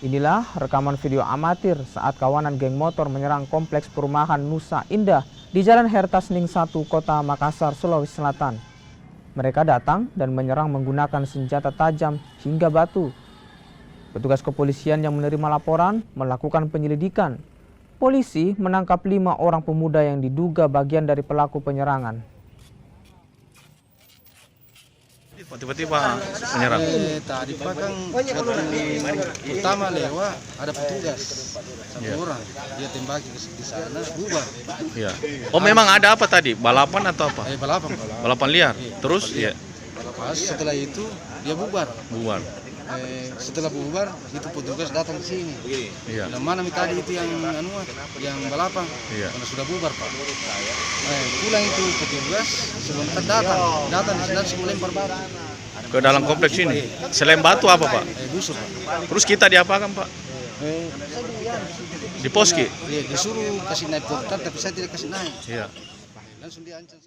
Inilah rekaman video amatir saat kawanan geng motor menyerang kompleks perumahan Nusa Indah di Jalan Hertasning 1, Kota Makassar, Sulawesi Selatan. Mereka datang dan menyerang menggunakan senjata tajam hingga batu. Petugas kepolisian yang menerima laporan melakukan penyelidikan. Polisi menangkap 5 orang pemuda yang diduga bagian dari pelaku penyerangan. Tiba-tiba menyerang. Tadi belakang pertama lewat ada petugas satu orang, dia tembaki di sana bubar. Iya. Oh, memang ada apa tadi? Balapan atau apa? Balapan. Balapan liar. Terus ya. Pas setelah itu dia bubar. Bubar. Setelah bubar itu petugas datang ke sini. Iya. Dan mana tadi itu yang balapan? Iya. Karena sudah bubar, Pak. Pulang itu petugas sebentar datang di sana semua lempar batu Ke dalam kompleks ini. Selain batu apa, Pak? busur, Pak. Terus kita diapakan, Pak? Di poski. Disuruh kasih naik portal tapi saya tidak kasih naik. Iya. Langsung diancam.